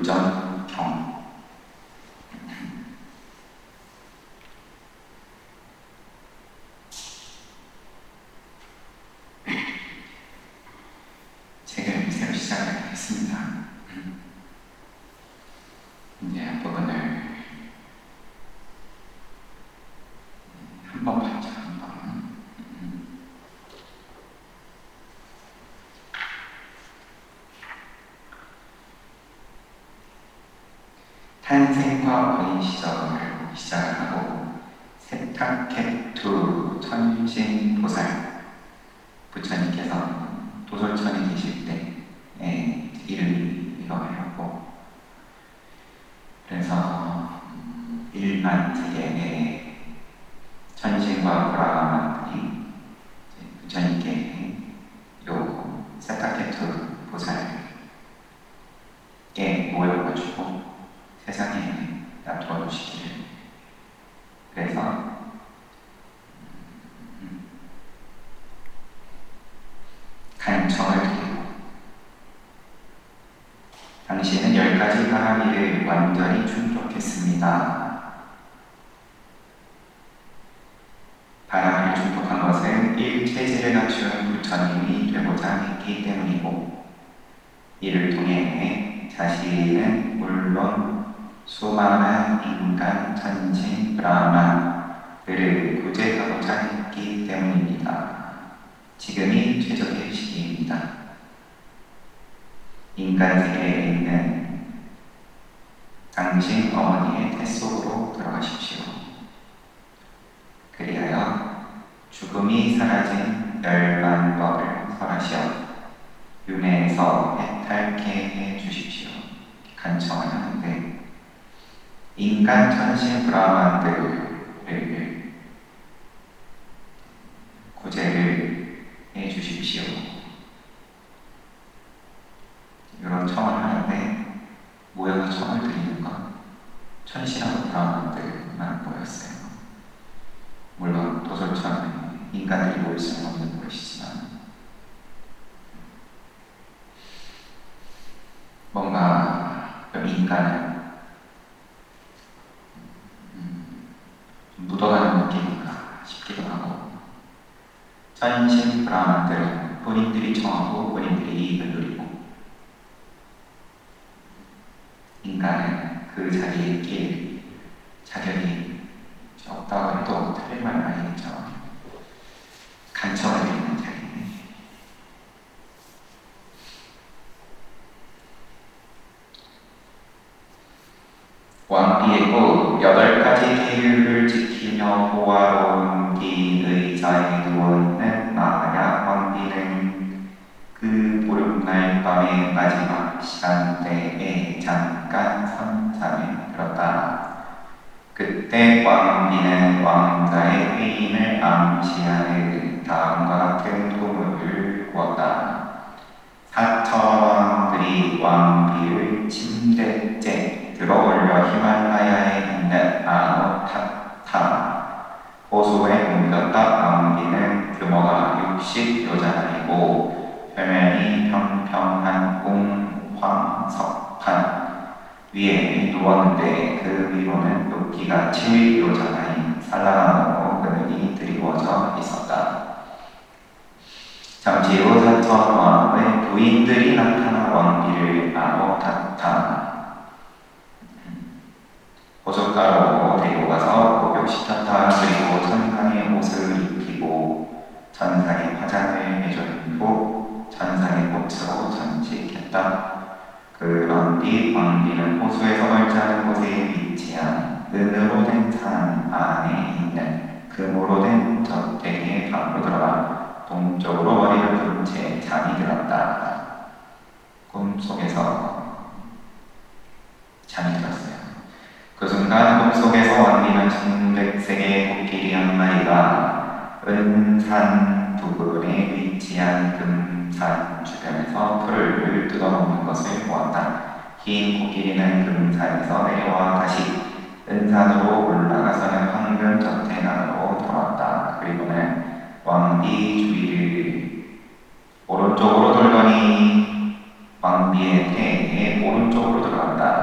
율전경. 책을 새로 시작하겠습니다. 이제 앞부분을 한번 봤죠. 탄생과 어린 시절을 시작하고 세탁객투 천신보살 부처님께서 도솔천에 계실 때 이름이 이거였고, 그래서 일반 세계의 천신과 브라ಹ마들이 부처님께 요 세탁객투 보살께 모여가지고 세상에 놔두어 주시기를, 그래서 간청을 드리고, 당신은 10가지 바라미를 완전히 충족했습니다. 바라미를 충족한 것은 일체질을 갖춘 부처님이 되고자 했기 때문이고, 이를 통해 자신은 물론 수많은 인간, 천신, 브라ಹ마들을 구제하고자 했기 때문입니다. 지금이 최적의 시기입니다. 인간 세계에 있는 당신 어머니의 태 속으로 들어가십시오. 그리하여 죽음이 사라진 멸반법을 설하시어 윤회에서 해탈케 해 주십시오. 간청을 하는데, 인간, 천신, 브라ಹ마들을 구제를 해 주십시오. 이런 청을 하는데, 모여서 청을 드리는 건 천신하고 브라ಹ마들만 모였어요. 물론 도솔천은 인간들이 모일 수는 없는 곳이지만, 뭔가 인간은 묻어가는 느낌인가 싶기도 하고, 천신 브라ಹ마들은 본인들이 청하고 본인들이 이익을 누리고, 인간은 그 자리에 있길 자격이 없다고 해도 틀린 말은 아니겠죠. 간청을 드리는 자리에 왕비이고 8가지 계율을 지키며 호화로운 기의자에 누워있는 마하야 왕비는 그 보름날 밤의 마지막 시간대에 잠깐 선잠에 들었다. 그때 왕비는 왕자의 회인을 암시하는 다음과 같은 도문을 꾸었다. 사천왕들이 왕비를 침대째 들어올려 히말라야에 있는 아노타타 호수에 옮겼다. 왕비는 규모가 60요자이고 표면이 평평한 웅황석판 위에 누웠는데, 그 위로는 높이가 7요자인 산라나무 그늘이 드리워져 있었다. 잠시 후 사천왕의 부인들이 나타나 왕비를 아노타타 호숫가로 데리고 가서 목욕시켰다. 그리고 천상의 옷을 입히고 천상의 화장을 해준 후 천상의 꽃으로 전식했다. 그런 뒤 왕비는 호수에서 멀지 않은 곳에 위치한 은으로 된 산 안에 있는 금으로 된 저택의 방으로 들어가 동쪽으로 머리를 부른 채 잠이 들었다. 꿈속에서 잠이 들었어요. 그 순간 꿈속에서 왕비는 청백색의 코끼리 한 마리가 은산 부근에 위치한 금산 주변에서 풀을 뜯어먹는 것을 보았다. 흰 코끼리는 금산에서 내려와 다시 은산으로 올라가서는 황금 저택 안으로 들어왔다. 그리고는 왕비 주위를 오른쪽으로 돌더니 왕비의 태에 오른쪽으로 들어간다.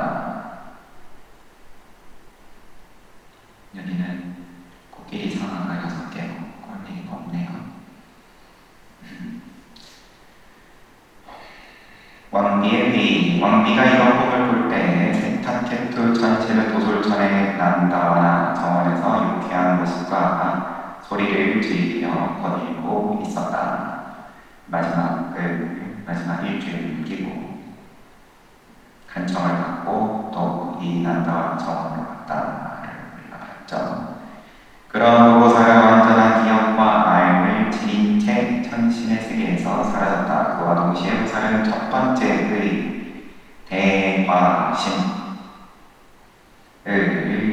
왕비의 회의. 왕비가 이런 꿈을 볼 때 세탁해두 전체를 도솔천에 난다와나 정원에서 유쾌한 모습과 소리를 즐기며 거닐고 있었다. 마지막 일주일을 끼고 간청을 받고 또 이 난다와 정원으로 갔다를 우리가 봤죠. 그런 보살은 완전한 기억과 알을 지닌 채 천신의 세계에서 사라졌다. 그와 동시에 보살은 첫 번째의 대화심을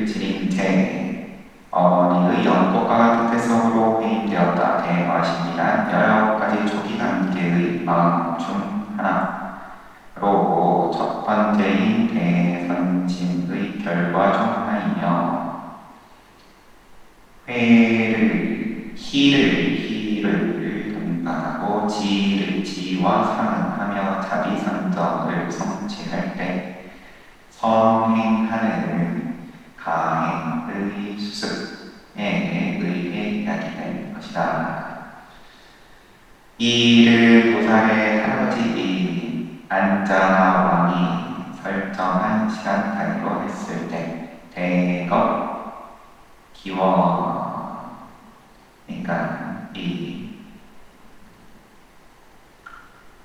지닌 채 어머니의 연꽃과 같은 태성으로 회임되었다. 대화심이란 여러 가지 초기 단계의 마음 중 하나로 첫 번째인 대선심의 결과 중 하나이며 희를 동반하고 지와 상응하며 자비상정을 성취할 때 성행하는 가행의 수습에 의해 이야기된 것이다. 이를 보살의 할아버지인 안자나 왕이 설정한 시간 단위로 했을 때 대거 기원 그러니까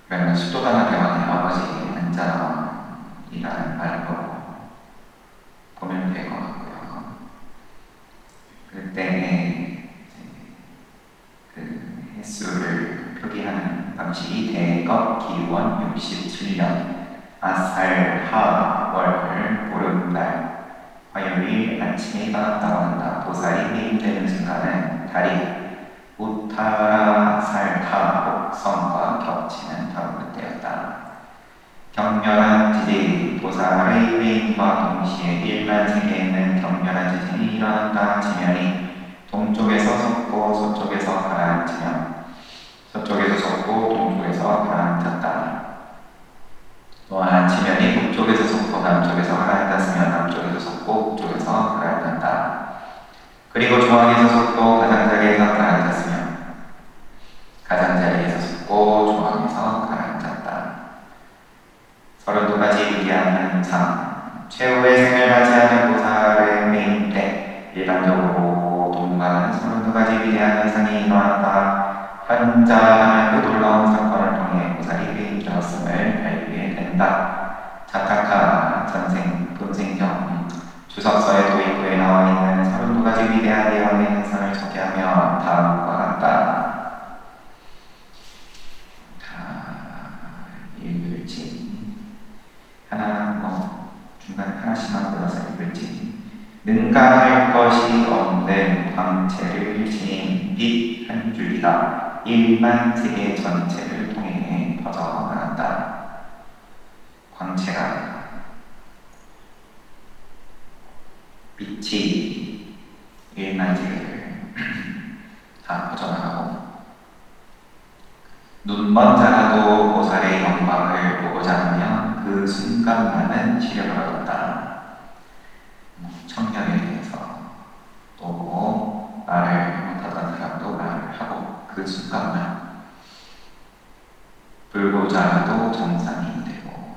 그러면 수도가나 대왕의 아버지 안자왕이라는 말로 보면 될 것 같고요. 그때 그 횟수를 표기하는 방식이 대거 기원 67년 아살 하월 보름날 화요일 아침에 일어났다고 한다. 보살이 회임되는 순간은 달이 우타라살타 곡성과 겹치는 다음 때였다. 격렬한 지진, 보살의 회임과 동시에 일반 세계에는 격렬한 지진이 일어난다. 지면이 동쪽에서 솟고 서쪽에서 가라앉으며 서쪽에서 솟고 동쪽에서 가라앉았다. 또한 지면이 북쪽에서 솟고 남쪽에서 가라앉았으며 남쪽에서 솟고 북쪽에서 가라앉았다. 그리고 중앙에서 솟고 가장자리에서 가라앉았으며 가장자리에서 솟고 중앙에서 가라앉았다. 32가지 위대한 현상. 최후의 생을 맞이하는 보살의 회임 때 일반적으로 동반하는 32가지 위대한 현상이 일어난다. 현자라는 그 놀라운 사건을 통해 보살이 회임되었음을 알게 된다. 자타카 본생경 주석서의 도입부에 나와 있는 32가지 위대한 예언의 현상을 소개하며 다음과 같다. 읽을지 중간에 하나씩만 골라서 읽을지. 능가할 것이 없는 광채를 지닌 빛 한 줄기가 1만 세계 전체를 통해 퍼져나간다. 광채가 빛이 1만 세계를 다 퍼져나가고 눈먼 자라도 보살의 영광을 보고자 하면 그 순간만은 시력을 얻었다. 청년에 대해서 또 말을 못하던 사람도 말을 하고 그 순간만 불고자라도 정상이 되고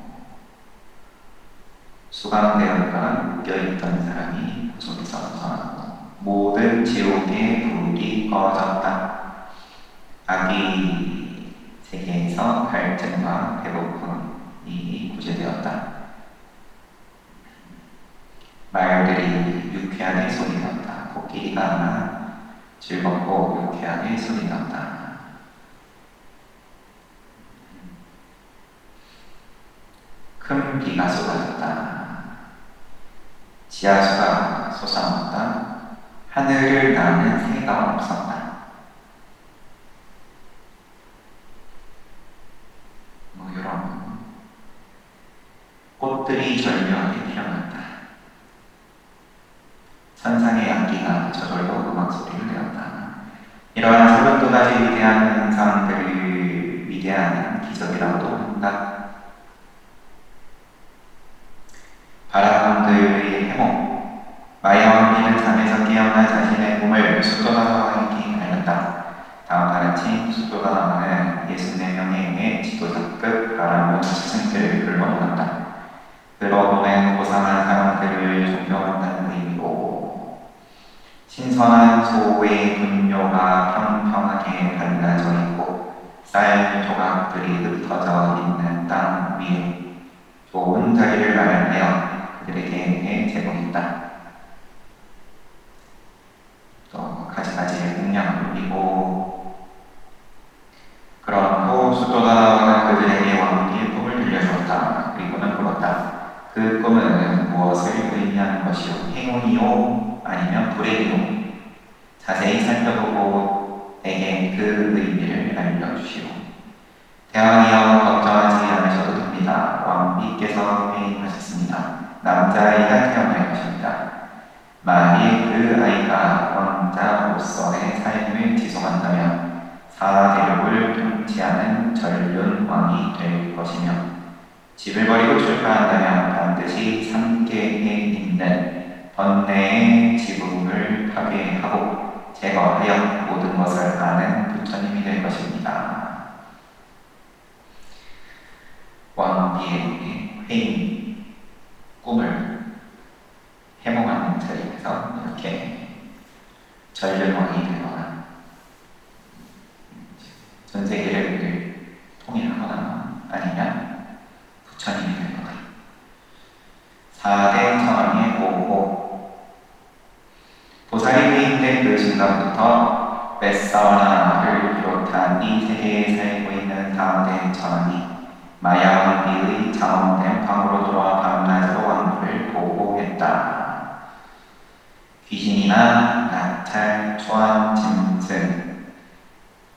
수감되었거나 묶여있던 사람이 그 속에서 벗어나고 모든 지옥의 불이 꺼졌다. 악이 세계에서 갈증과 배고픔이 구제되었다. 말들이 유쾌하게 소리났다. 코끼리가 즐겁고 유쾌하게 소리났다. 큰 비가 쏟아졌다. 지하수가 솟아났다. 하늘을 나는 새가 없었다. 이런 꽃들이 절묘하게 피어났다. 천상의 악기가 저절로 음악 소리를 내었다. 이러한 32가지 위대한 현상들을 위대한 기적이라고도 한다. 바라본들의 해몽. 마야왕비는 잠에서 깨어나 자신의 몸을 수도가와에게 알렸다. 다음 날은 마침 수도다나는 64명의 지도자급 바라문 스승들을 불러모았다. 그러고는 고상한 사람들을 존경한다는 의미로 신선한 소의 분뇨가 평평하게 발라져 있고 쌀 조각들이 흩어져 있는 땅 위에 좋은 자리를 마련하여 그들에게 제공했다. 또 가지가지 공양을 올리고 그런 후 수도다나와는 그들에게 왕비의 꿈을 들려주었다. 그리고는 물었다. 그 꿈은 무엇을 의미하는 것이오? 행운이요? 아니면 불행이요? 자세히 살펴보고 내게 그 의미를 알려주시오. 대왕이여 걱정하지 않으셔도 됩니다. 왕비께서 회임하셨습니다. 남자아이가 태어날 것입니다. 만일 그 아이가 왕자로서의 삶을 지속한다면 사대륙을 통치하는 전륜왕이 될 것이며 집을 버리고 출가한다면 반드시 삼계에 있는 번뇌의 지붕을 파괴하고 제거하여 모든 것을 아는 부처님이 될 것입니다. 왕비의 회임, 꿈을 해몽하는 자리에서 이렇게 전륜왕이 되거나 전 세계를 통일하거나 아니면 부처님이 되거나 4대 천왕의 보호 보살이 회임된 그 순간부터 뱃사와나를 비롯한 이 세계에 살고 있는 4대 천왕이 마야왕비의 장엄된 방으로 들어와 밤낮으로 왕비를 보호했다. 귀신이나 낙찰, 초안, 짐승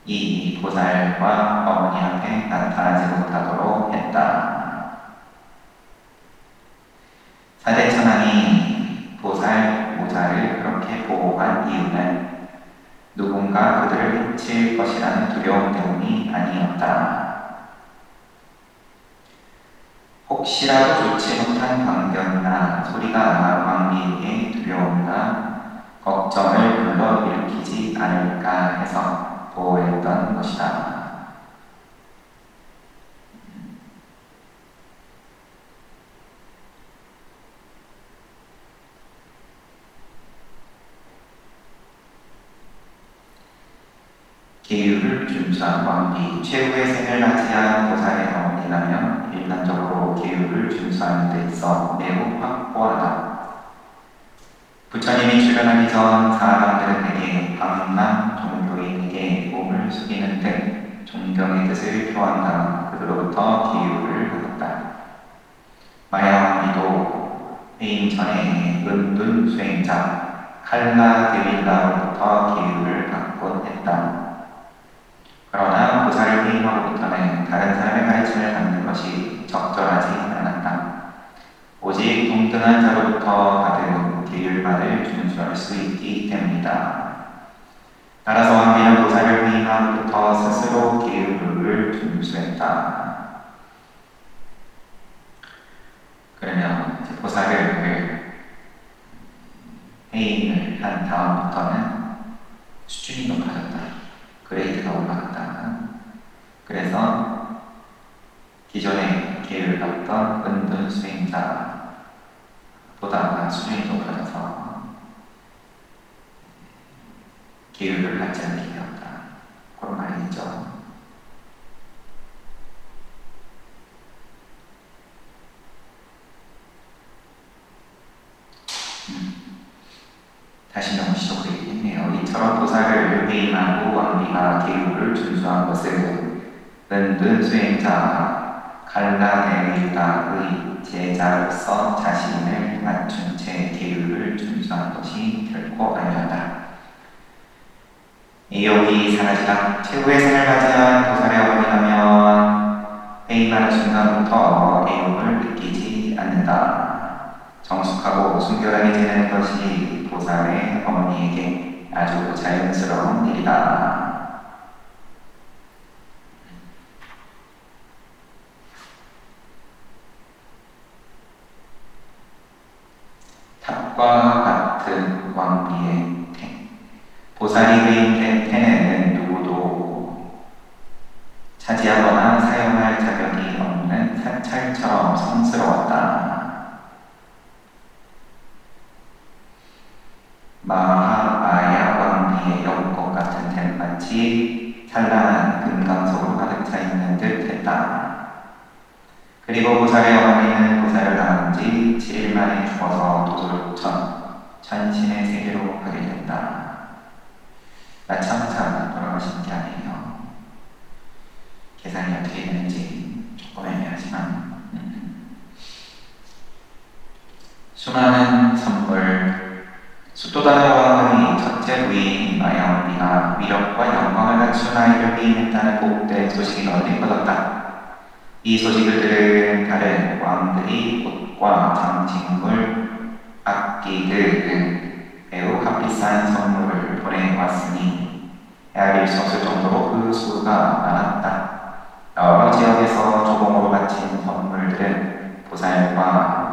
이 보살과 어머니 앞에 나타나지 못하도록 했다. 사대천왕이 보살, 모자를 그렇게 보호한 이유는 누군가 그들을 해칠 것이라는 두려움 때문이 아니었다. 혹시라도 좋지 못한 광경이나 소리가 왕비에게 두려움과 걱정을 불러일으키지 않을까 해서 보호했던 것이다. 계율을 준수한 왕비, 최후의 생을 맞이한 보살의 어머니라면 일반적으로 계율을 준수하는 데 있어 매우 확고하다. 부처님이 출현하기 전 사람들에게 방랑 종교인에게 몸을 숙이는 등 존경의 뜻을 표한 다음 그들로부터 계율을 받았다. 마야왕비도 회임 전에 은둔 수행자 칼라 데빌라로부터 계율을 받곤 했다. 그러나 보살을 회임하고부터는 다른 사람의 가르침을 받는 것이 적절하지 않았다. 오직 동등한 자로부터 받은 계율만을 준수할 수 있기 때문이다. 따라서 왕비는 보살을 회임함부터 스스로 계율을 준수했다. 그러면 이제 보살을 회임을 한 다음부터는 수준이 높아졌다. 그레이드가 올라갔다. 그래서 기존에 계율을 받던 은둔 수행자보다 수준이 높아져서 계율을 받지 않게 되었다. 그런 말이 있죠. 다시 명시적으로 얘기했네요. 이처럼 보살을 회임하고 왕비가 계율을 준수한 것은 은둔 수행자 갈라데리다의 제자로서 자신을 맞춘 채 계율을 준수한 것이 결코 아니었다. 의욕이 사라지다. 최후의 생을 맞이한 보살의 어머니라면 회임하는 순간부터 의욕을 느끼지 않는다. 정숙하고 순결하게 지내는 것이 보살의 어머니에게 아주 자연스러운 일이다. 탑과 같은 왕비의 태. 보살이 회임된 태는 누구도 성스러웠다. 마하마야 왕비의 연꽃 같은 temp같이 찬란한 금강석으로 가득 차 있는 듯 했다. 그리고 보살의 어머니는 보살을 낳은 지 7일 만에 죽어서 도솔천, 천신의 세계로 가게 된다. 나참자 돌아가신 게 아니에요. 계산이 어떻게 되는지 조금 애매하지만 수많은 선물. 수도다의 왕의 첫째 부인 마야원비가 위력과 영광을 갖춘 아이를 위임했다는 복된 소식이 널리 퍼졌다. 이 소식을 들은 다른 왕들이 옷과 장식물, 악기 등 매우 값비싼 선물을 보내왔으니 헤아릴 수 없을 정도로 그 수가 많았다. 여러 지역에서 조공으로 바친 선물들은 보살과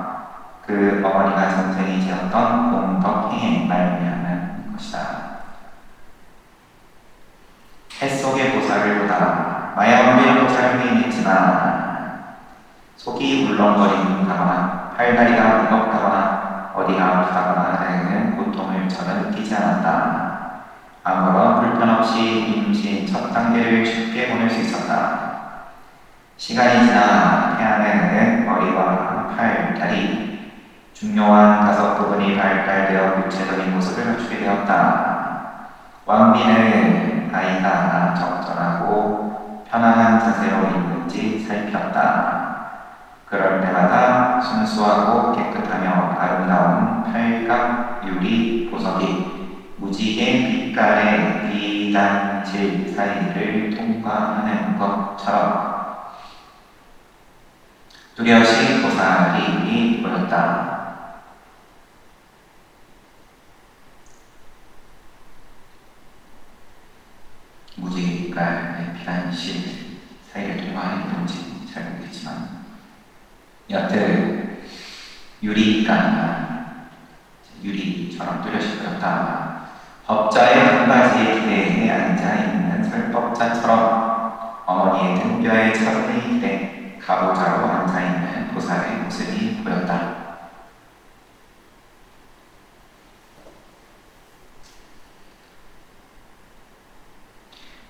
그 어머니가 전생에 지었던 공덕행에 말미암은 것이다. 해 속의 보살을 보다 마야원비는 보살을 위임했지만 속이 울렁거린다거나 팔다리가 무겁다거나 어디가 아프다거나 하는 고통을 전혀 느끼지 않았다. 아무런 불편 없이 임신 첫 단계를 쉽게 보낼 수 있었다. 시간이 지나 태아는 머리와 팔, 다리, 중요한 5부분이 발달되어 구체적인 모습을 갖추게 되었다. 왕비는 아이가 적절하고 편안한 자세로 있는지 살폈다. 그럴 때마다 순수하고 깨끗하며 아름다운 팔각 유리 보석이 무지개 빛깔의 비단질 사이를 통과하는 것처럼 뚜렷이 보살이 보였다. 무지개 빛깔의 비단실 사이를 통과하는 게 뭔지 잘 모르겠지만 여튼 유리가 유리처럼 뚜렷이 보였다. 법자의 한 가지의 기대에 앉아있는 설법자처럼 어머니의 등뼈에 차분히 기대 가보자로 앉아있는 보살의 모습이 보였다.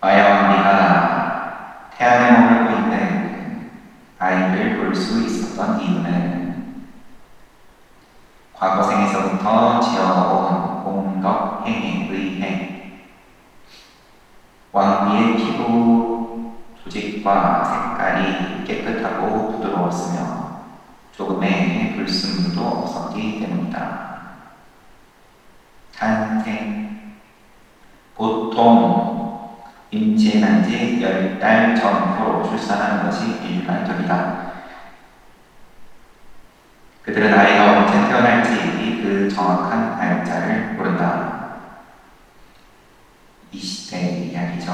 마야원비가 태안에 머물고 있는 아이를 볼 수 있었던 이유는 과거 생에서부터 지어온 공덕행에 의해 왕비의 피부 조직과 색깔이 깨끗하고 부드러웠으며 조금의 불순물도 없었기 때문이다. 탄생. 보통 임신한 지 10달 전후로 출산하는 것이 일반적이다. 그들은 아이가 언제 태어날지 그 정확한 날짜를 모른다. 20대 이야기죠.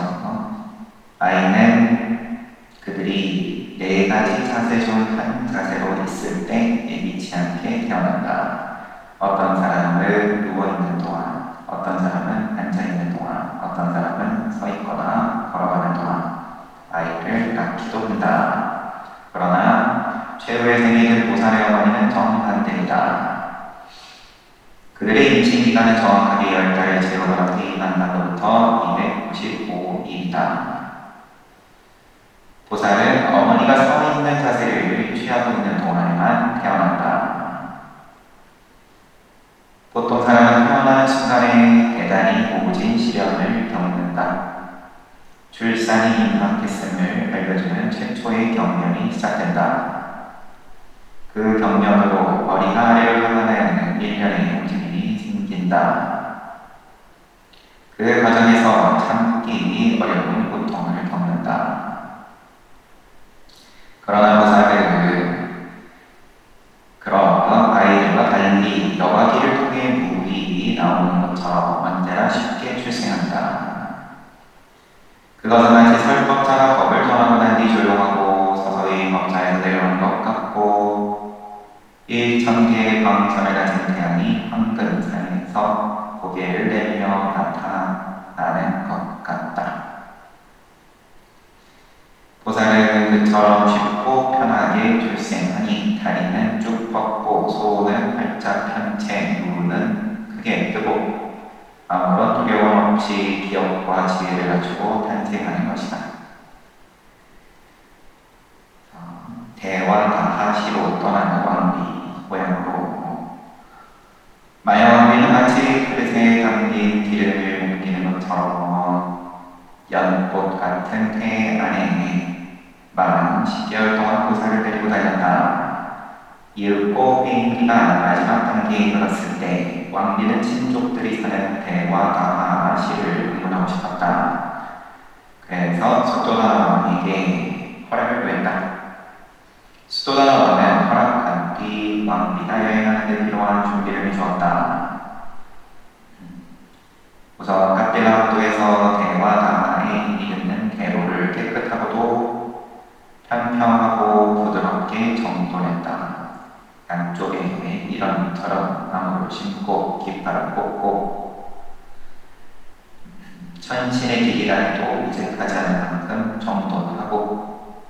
아이는 그들이 4가지 자세 중 한 자세로 있을 때 예기치 않게 태어난다. 어떤 사람은 누워있는 동안, 어떤 사람은 앉아있는 동안, 어떤 사람은 서있거나 걸어가는 동안 아이를 낳기도 한다. 그러나 최후의 생일은 보살의 어머니는 정반대이다. 그들의 임신 기간은 정확하게 10달을 채우도록 퇴임한 날로부터 295일이다. 보살은 어머니가 서 있는 자세를 취하고 있는 동안에만 태어난다. 보통 사람은 태어나는 순간에 대단히 고무진 시련을 겪는다. 출산이 임박했음을 알려주는 최초의 경련이 시작된다. 그 경련으로 머리가 아래로 향하는 일련의 움직임이 생긴다. 그 과정에서 참기 어려운 고통을 겪는다. 그러나 보살은 그런 아이들과 달리 여과기를 통해 물이 나오는 것처럼 언제나 쉽게 출생한다. 그것은 마치 설법자가 법을 전하고 난 뒤 조용하고 서서히 법자에서 내려오는 것 같고 1000개의 광선을 가진 태양이 황금산에서 고개를 내밀며 나타나는 것 같다. 보살은 그처럼 쉽고 편하게 출생하니 아무런 두려움 없이 기억과 지혜를 갖추고 탄생하는 것이다. 대왕다하시로 떠나는 왕비 모양으로 마야 왕비는 마치 그릇에 담긴 기름을 옮기는 것처럼 연꽃 같은 태 안에 만 10개월 동안 고사를 데리고 다녔다. 이윽고 비행기가 마지막 단계에 이르렀을 때 왕비는 친족들이 사는 대와다하시를 방문하고 싶었다. 그래서 수도나 왕에게 허락을 구했다. 수도나 왕은 허락한 뒤 왕비가 여행하는 데 필요한 준비를 해주었다. 우선 카필라도에서 대와다하에 이르는 대로를 깨끗하고도 평평하고 부드럽게 정돈했다. 양쪽에 이런처럼 나무를 심고 깃발을 꽂고 천신의 길이라 해도 이제까지 않은 만큼 정돈하고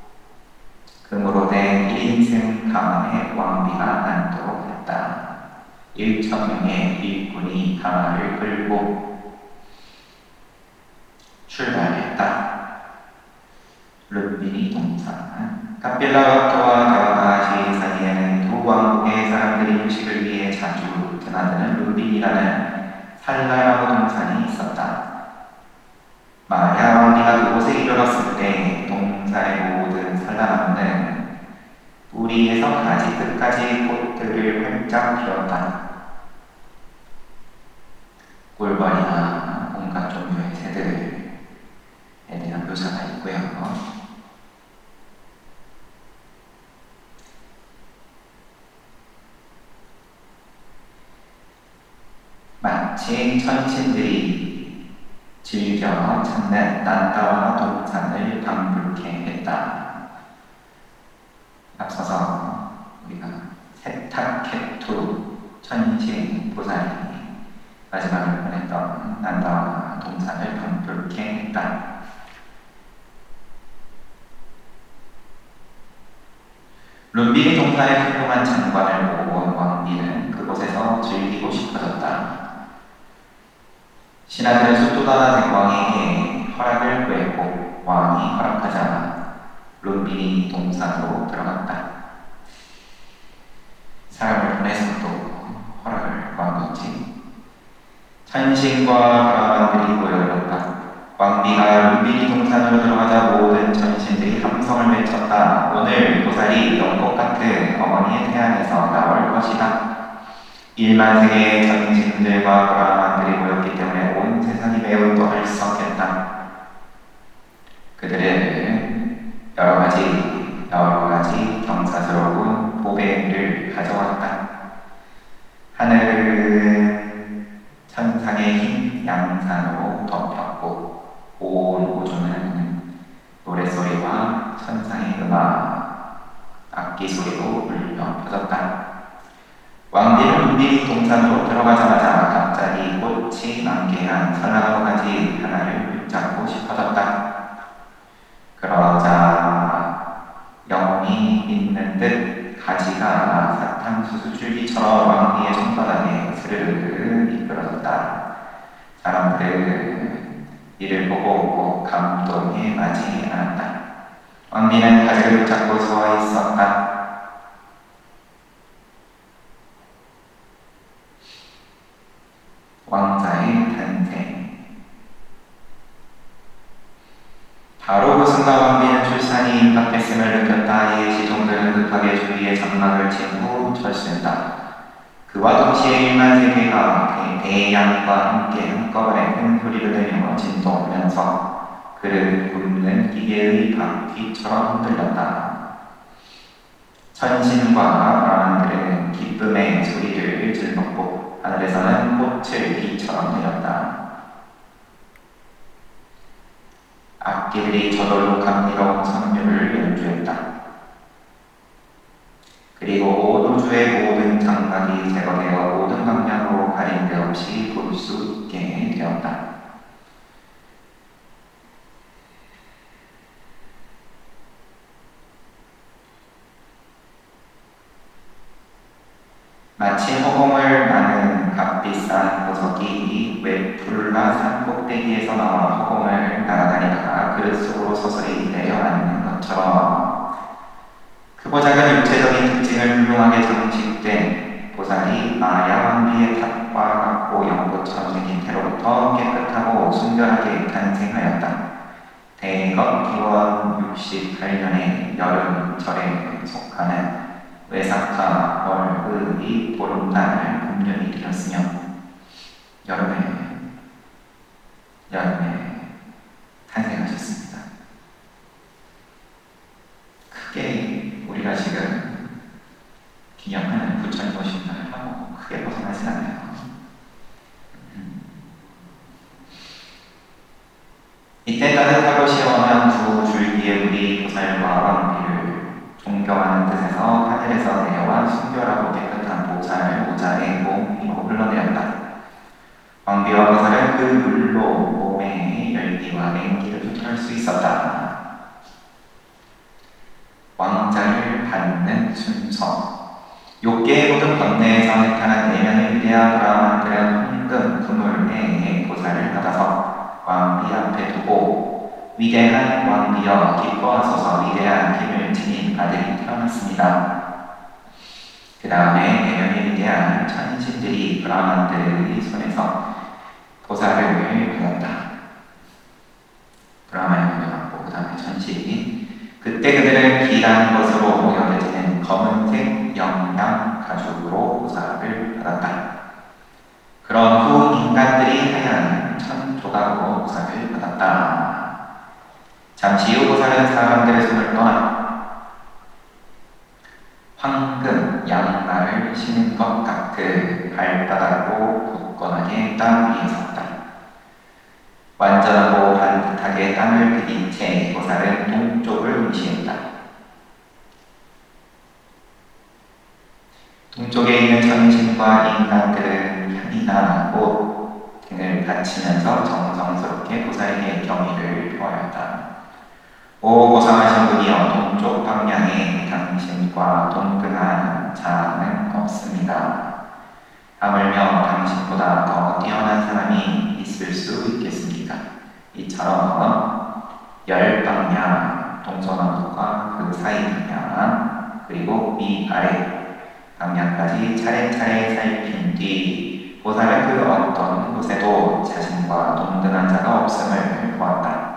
금으로 된 1인승 가만에 왕비가 앉도록 했다. 1,000명의 일꾼이 가마를 끌고 출발했다. 룬비니 동산 카필라와토와 다와다시 사이에는 두 왕국의 사람들이 휴식을 위해 자주 드나드는 룬빈이라는 산란나무 동산이 있었다. 마야 왕비가 그곳에 이르렀을 때 동산의 모든 산란나무는 뿌리에서 가지 끝까지 꽃들을 활짝 피웠다. 꿀벌이나 온갖 종류의 새들에 대한 묘사가 있고요. 마치 천신들이 즐겨 찾는 난다와 동산을 방불케 했다. 앞서서 우리가 세타케투 천신 보살이 마지막을 보냈던 난다와 동산을 방불케 했다. 룬비니 동산의 훌륭한 장관을 보고 온 왕비는 그곳에서 즐기고 싶어졌다. 신하들은 수도다나 대왕에게 허락을 구했고 왕이 허락하자 룬비니 동산으로 들어갔다. 사람을 보내서 또 허락을 구한 거지. 천신과 브라만들이 모여들었다. 왕비가 룬비니 동산으로 들어가자 모든 천신들이 함성을 외쳤다. 오늘 보살이 연꽃 같은 어머니의 태안에서 나올 것이다. 1만세의 천신들과 브라만들이 모였기 때문에 온 세상이 매우 떠들썩했다. 그들은 여러 가지 경사스러운 보배를 가져왔다. 하늘은 천상의 흰 양산으로 덮였고 온 우주는 노랫소리와 천상의 음악, 악기 소리로 울려 퍼졌다. 왕비는 룬비니 동산으로 들어가자마자 갑자기 꽃이 만개한 산란나무 가지 하나를 붙잡고 싶어졌다. 그러자 영혼이 있는 듯 가지가 사탕수수 줄기처럼 왕비의 손바닥에 스르르 미끄러졌다. 사람들은 이를 보고 감동에 맞지 않았다. 왕비는 가지를 붙잡고 서 있었다. 왕자의 탄생. 바로 그 순간 왕비는 출산이 임박했음을 느꼈다. 이에 시종들은 급하게 주위에 장막을 친 후 철수했다. 그와 동시에 1만세계가 대양과 함께 한꺼번에 큰 소리를 내며 진동하면서 그를 굽는 기계의 바퀴처럼 흔들렸다. 천신과 브라만들은 기쁨의 소리를 질렀고 하늘에서는 꽃을 비처럼 내렸다. 악기들이 저절로 감미로운 선율을 연주했다. 그리고 온 우주의 모든 장막이 제거되어 모든 방향으로 가린 데 없이 볼 수 있게 되었다. 마치 허공을 나는 값비싼 보석이 웨풀라 산 꼭대기에서 나와 허공을 날아다니다가 그릇 속으로 서서히 내려앉는 것처럼 크고 작은 육체적인 특징을 훌륭하게 장식된 보살이 마야 왕비의 탑과 같고 연꽃처럼 생긴 태로부터 깨끗하고 순결하게 탄생하였다. 대것 기원 68년의 여름절에 속하는 외사카 월의 보름날 금년이 되었으며 여름에 탄생하셨습니다. 크게 우리가 지금 기념하는 부처님오신날을 하고 크게 벗어나진 않아요. 이때 따뜻하고 시원한 두 줄기의 물이 보살과 왕비를 존경하는 뜻에서 하늘에서 내려와 순결하고 깨끗한 보살 모자의 몸 위로 흘러내렸다. 왕비와 보살은 그 물로 몸의 열기와 냉기를 조절할 수 있었다. 왕자를 받는 순서. 욕계의 모든 번뇌에서 해탈한 내면의 위대한 브라만들은 황금, 그물의 보살을 받아서 왕비 앞에 두고 위대한 왕비여 기뻐하소서 위대한 힘을 지닌 아들이 태어났습니다. 그 다음에 내면의 위대한 천신들이 브라만들의 손에서 보살을 받았다. 브라만을 받고 그 다음에 천신이 그때 그들은 길한 것으로 모여지는 검은색 영양 가죽으로 보살을 받았다. 그런 후 인간들이 하얀 천조각으로 보살을 받았다. 잠시 후 보살은 사람들의 손을 떠나 황금 양말을 신은 것 같은 발바닥으로 굳건하게 땅 위에 섰다. 완전하고 반듯하게 땅을 디딘 채 보살은 동쪽을 응시했다. 동쪽에 있는 천신과 인간들은 향이나 꽃 등을 바치면서 정성스럽게 보살에게 경의를 표하였다. 오 고상하신 분이여, 동쪽 방향에 당신과 동등한 자는 없습니다. 하물며 당신보다 더 뛰어난 사람이 있을 수 있겠습니까? 이처럼 10방향, 동서남북과 그 사이 방향, 그리고 위아래 방향까지 차례차례 살핀 뒤 보살은 그 어떤 곳에도 자신과 동등한 자가 없음을 보았다.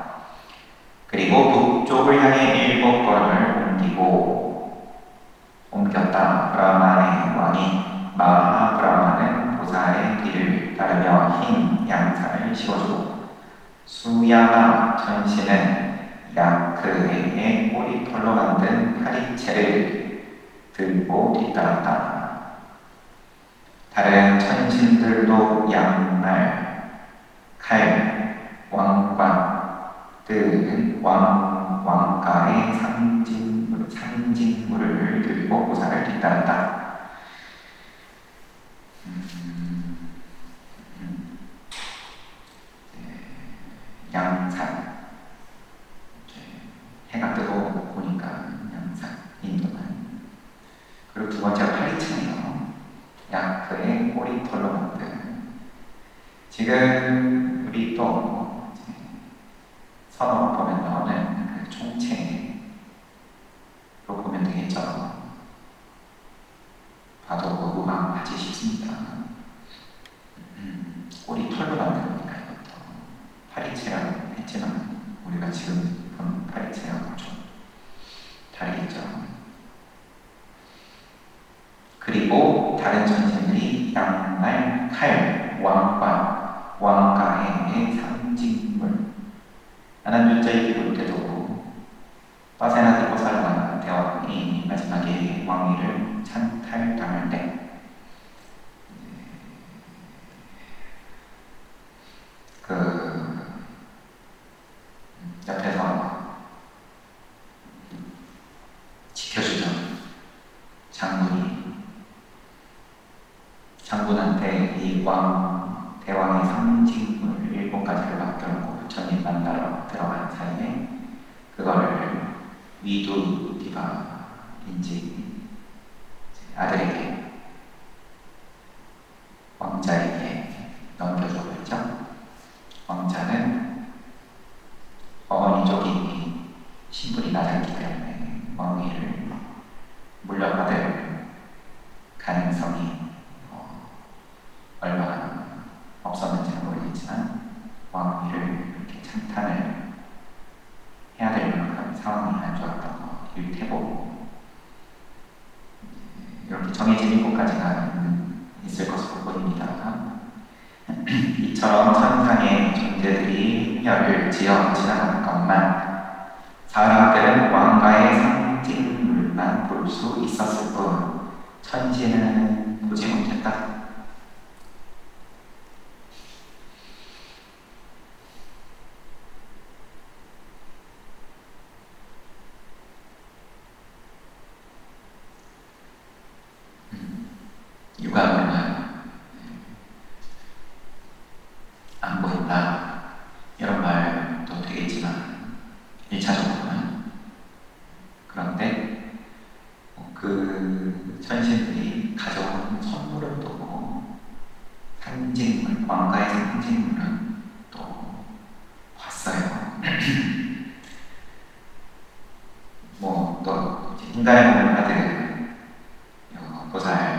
그리고 북쪽을 향해 7걸음을 옮겼다. 브라만의 왕이 마하브라만은 보살의 뒤를 따르며 흰 양산을 씌워주고 수야마 천신은 야크의 꼬리털로 만든 파리채를 들고 뒤따랐다. 다른 천신들도 양말, 칼, 왕관 등은 왕가의 상징물을 들고 보살을 뒤따랐다. 양산. 해가 뜨고 보니까 양산, 인도는. 그리고 두 번째가 파리채네요. 야크의 꼬리털로 만든. 지금 우리 또 선어 보면 나오는 그 총체로 보면 되겠죠. 봐도 고구마 같이 싶습니다. 꼬리 털로 만든 거니까 이것도 파리채라고 했지만 우리가 지금 본 파리채하고 좀 다르겠죠. 그리고 다른 천신들이 양말, 칼, 왕관, 왕가의 상징물. 아난주자의 기볼 때도 빠세나드 보살과 대왕이 마지막에 왕위를 찬탈당할 때 그 옆에서 지켜주던 장군한테 이 대왕의 상징물 7가지를 맡겨놓고 부처님 만나러 들어간 사이에 그거를 위두디바인지 아들에게 왕자에게 이루어진 곳까지가 있을 것으로 보입니다. 이처럼 천상의 존재들이 행렬을 지어 지나가는 것만 사람들은 왕가의 상징물만 볼 수 있었을 뿐 천지는 보지 못했다. 육안으로는 안 보인다 이런 말도 되겠지만 1차적으로는 그런데 그 천신들이 가져온 선물은 또 상징물, 왕가의 상징물은 또 봤어요. 또 인간의 몸을 받은 보살께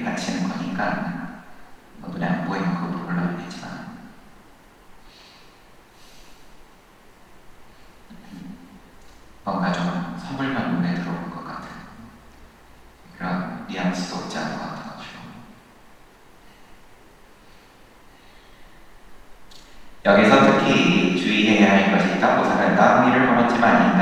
바치는 거니까 눈에 안 보이는 것도 물론이겠지만 뭔가 좀 선물만 눈에 들어오는 것 같은 그런 뉘앙스도 없지 않은 것 같아가지고 여기서 특히 주의해야 할 것이 있다. 보살은 나무위를 걸었지만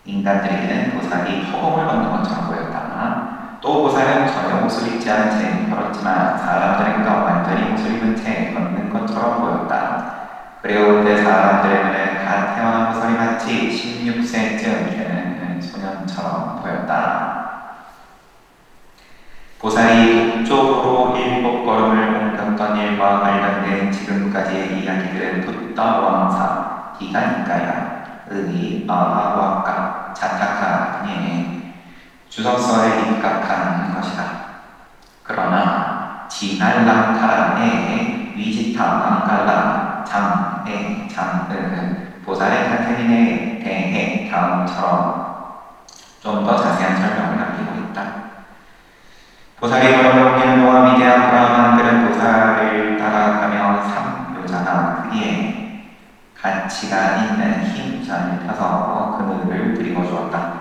인간들에게는 보살이 허공을 걷는 것처럼 보였다. 또 보살은 전혀 옷을 입지 않은 채 걸었지만 사람들에게도 완전히 옷을 입은 채 걷는 것처럼 보였다. 그리운데 사람들의 눈은 갓 태어난 보살이 마치 16세쯤 되는 소년처럼 보였다. 보살이 북쪽으로 7걸음을 옮겼던 일과 관련된 지금까지의 이야기들은 붓다 왕사, 기가니까야, 의, 아하와카, 자타카 등의 주석서에 입각한 것이다. 그러나 지날랑카의 위지타 망갈라 장의 장은 보살의 탄생에 대해 다음처럼 좀 더 자세한 설명을 남기고 있다. 보살이 걸어오기는 동안 위대한 브라만들은 보살을 따라가며 삼묘자나 그의 가치가 있는 흰 우산을 펴서 그늘을 드리고 주었다.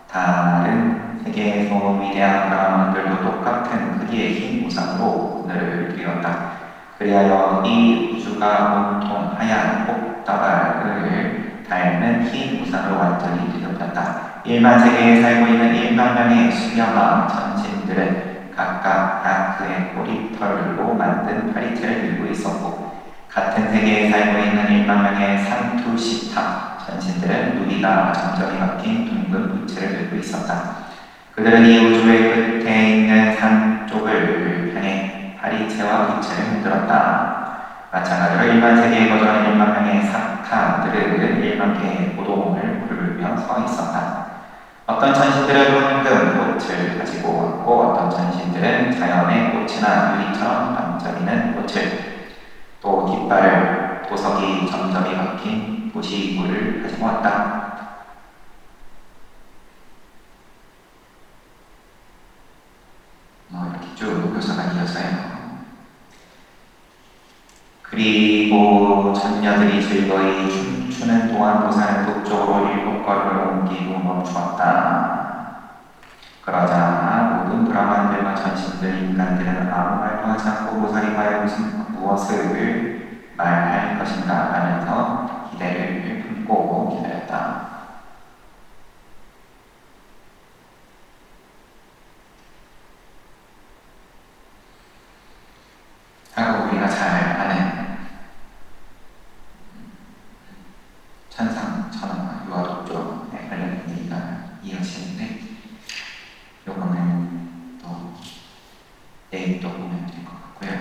다른 세계에서 위대한 브라만들도 똑같은 크기의 흰 우산으로 그늘을 드렸다. 그리하여 이 우주가 온통 하얀 꽃다발을 닮은 흰 우산으로 완전히 뒤덮였다. 1만 세계에 살고 있는 1만 명의 수명왕 천신들은 각각 다크의 꼬리털로 만든 파리채를 들고 있었고 같은 세계에 살고 있는 1만 명의 산투시타 천신들은 누리가 점점이 박힌 둥근 부채를 들고 있었다. 그들은 이 우주의 끝에 있는 산 쪽을 향해 파리채와 부채를 흔들었다. 마찬가지로 1만 세계에 거주하는 1만 명의 사타들은 1만 개의 고동을 부르며 서 있었다. 어떤 천신들은 황금 꽃을 가지고 왔고 어떤 천신들은 자연의 꽃이나 유리처럼 반짝이는 꽃을 또 깃발을 보석이 점점이 박힌 도시구를 가지고 왔다. 이렇게 쭉 묘사가 이어져요. 그리고 천녀들이 즐거이 춤추는 동안 보살은 북쪽으로 7걸음을 옮기고 멈추었다. 그러자 모든 브라만들과 천신들, 인간들은 아무 말도 하지 않고 보살이 과연 무엇을 말할 것인가 하면서 기대를 품고 기다렸다. 하고 우리가 잘 아는 천상, 천왕과 유아독조에 관련된 얘기가 이어지는데 요거는 또 내일 또 보면 될 것 같고요.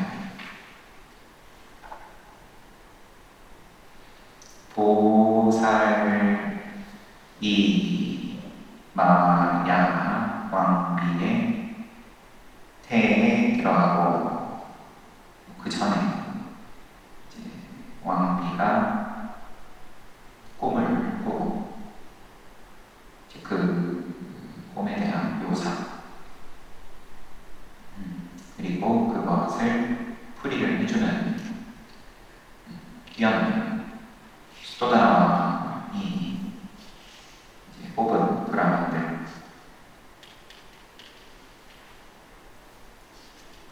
보살이 마야 왕비의 태에 들어가고 그 전에 이제 왕비가 꿈을 꾸고 그 꿈에 대한 묘사 그리고 그것을 풀이를 해주는 뛰어난 수도다라왕이 뽑은 브라만들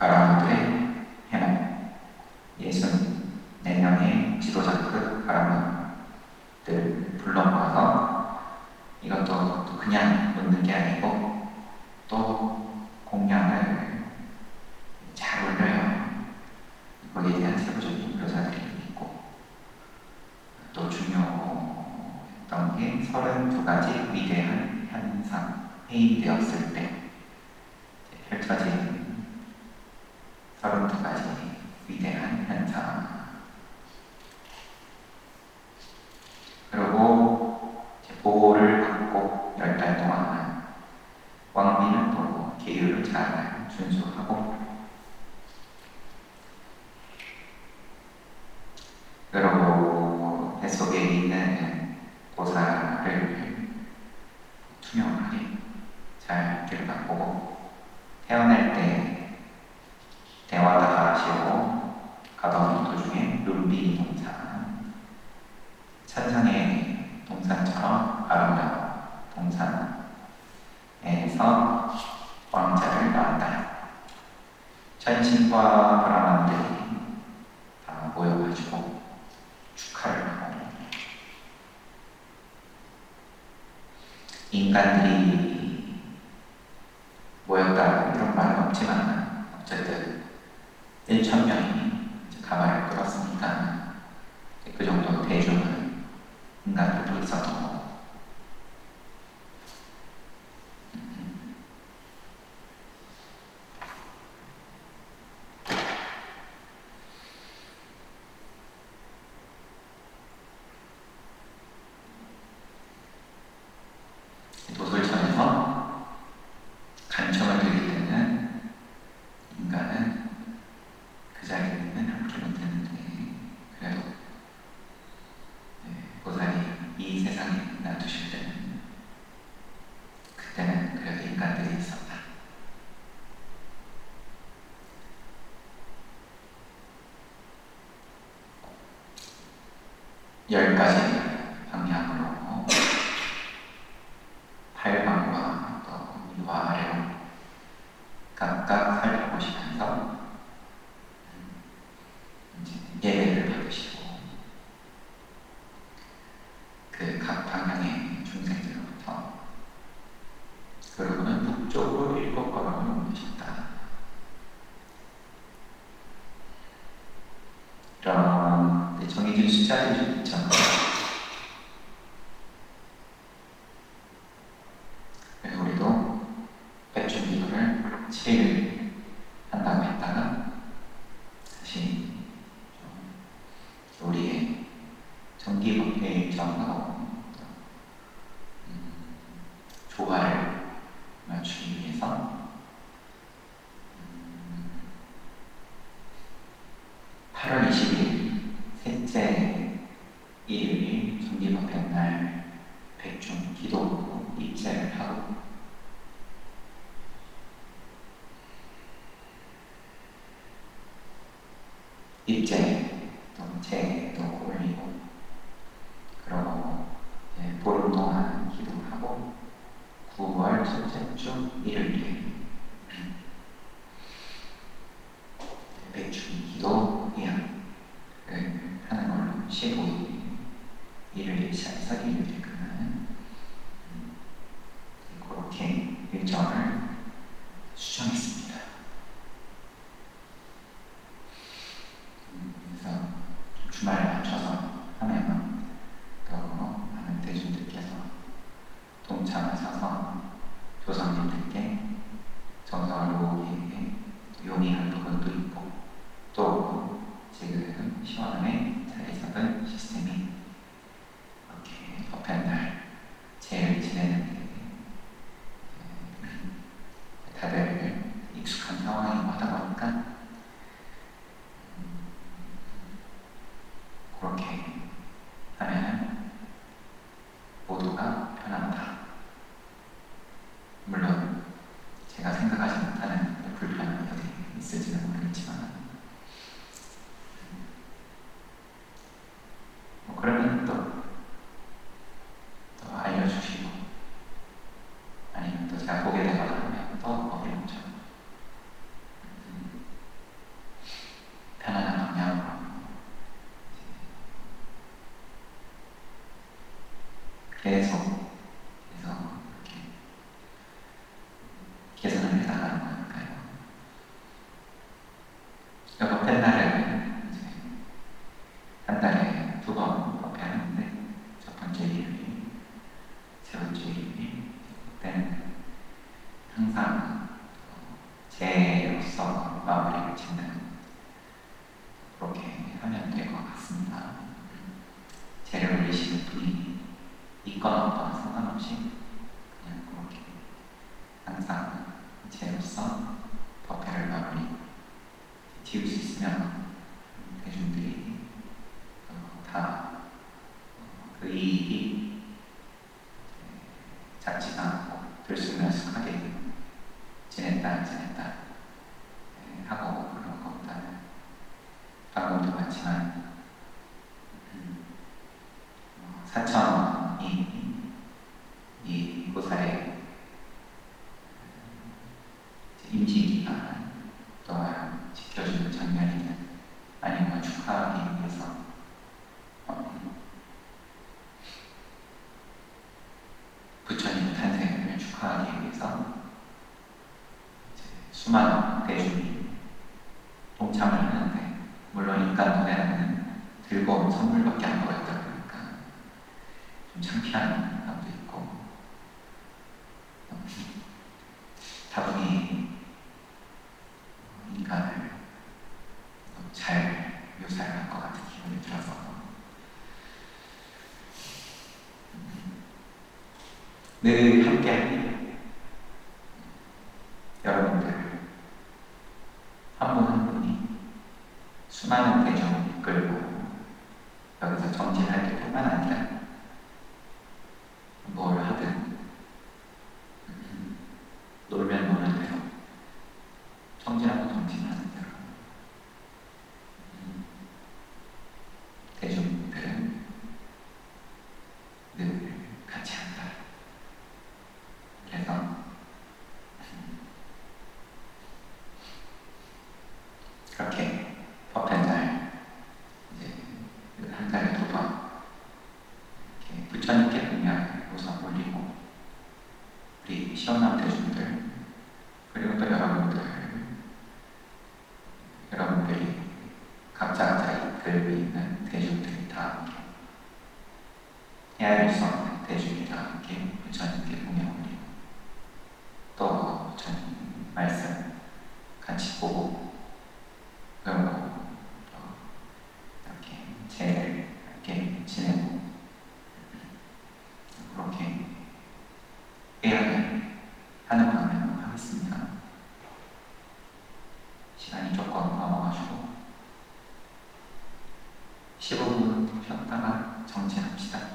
바라마들의 해몽 64명의 지도자급 바라마들을 불러 모아서 이것도 또 그냥 묻는 게 아니고 또 공약을 잘 올려요. 거기에 대한 세부적인 묘사들이 있고 또 중요했던 게 32가지 위대한 현상 해임되었을 때 펼쳐진 32가지 위대한 현상. 그리고 보호를 받고 10달 동안 왕비는 또 계율을 잘 준수하고, 그리고 뱃속에 있는 보살을 투명하게 잘 들여다보고, 태어날 때 대화다 하시고 가던 도중에 룸비 동산, 천상의 동산처럼 아름다운 동산에서 왕자를 낳았다. 천신과 브라만들이 다 모여가지고 축하를 하고, 인간들이 모였다 이런 말은 없지만 어쨌든 1,000명이 가발을 끌었으니까 그 정도 대중은 인간들도 있었던 거고, 도솔천에서 간청을 드릴 때는 인간은 그 자리에는 함께 못했는데, 그래도 보살이 이 세상에 놔두실 때는 그때는 그래도 인간들이 있었다. 열 가지 방향으로 팔방과 또 위와 아래로 각각 살펴보시면서 예배를 받으시고, 그 각 방향의 중생들로부터, 그리고는 북쪽으로 7걸음을 옮기셨다. 이런 정해진 숫자들이 있죠. 그래서 우리도 백중기도를 7일 한다고 했다가 다시 우리의 정기법회 일정하고 조화를 맞추기 위해서 8월 20일 셋째 일요일 정기법회 날 백중 기도로 입제를 하고, 입제 또 제도 올리고, 그러고 보름 동안 기도하고 9월 첫째 주 일요일 백중 기도 예약을 하는 걸로 15일 일요일 시작해서 일요일 끝나는 그렇게 일정을 수정했습니다. 그래서 주말에 맞춰서 하면 더 많은 대중들께서 동참하셔서 조상님들께 정성을 모으기에 용이한 부분도 있고, 또 지금 시원함에 자리 잡은 시스템이 이렇게 법회날 제일 지내는 다들 익숙한 상황이 하다 보니까 그렇게 하면 모두가 편합니다. 물론 제가 생각하지 못하는 불편함이 어디 있을지는 모르겠지만, 그러면 또 알려주시고, 아니면 또 제가 보게 되거나 하면 또 어렵죠. 항상 제로서 마무리를 짓는 그렇게 하면 될 것 같습니다. 제를 올리시는 분이 있거나 없거나 상관없이 그냥 그렇게 항상 제로서 법회를 마무리 지을 수 있으면 대중들이 다 그 이익이 작지가 않고 들쑥날쑥하게 지냈다 안 지냈다 하고 그런 것보다는 방금도 봤지만 4천이 이 고사의 임시기간 또한 지켜주는 장면이는 아니면 축하하기 위해서 부처님의 탄생을 축하하기 위해서 수많은 대중이 동참을 하는데, 물론 인간 눈에는 들고 온 선물밖에 안 보였다 보니까 좀 창피한 감도 있고, 다분히 인간을 잘 묘사를 한 것 같은 기분이 들어서 늘 함께하니 여러분들 한 분 한 분이 수많은 대중을 이끌고 여기서 정진할 때 뿐만 아니라 뭘 하든 놀면 노는 대로 정진하고 정진하는 대로 대중들은 늘 같이 한다. 그래서 그렇게 법회날 이제 한 달에 두 번 이렇게 부처님께 공양 우선 올리고, 우리 시원한 대중들 그리고 또 여러분들이 각자 이끌고 있는 대중들이 다 함께, 헤아릴 수 없는 대중이 다 함께 부처님께 공양 올리고, 또 부처님 말씀 같이 보고, 그리고 또 이렇게 제를 이렇게 지내고, 그렇게 해야 하는 방향으로 하겠습니다. 시간이 조금 넘어가지고 15분 쉬었다가 정진합시다.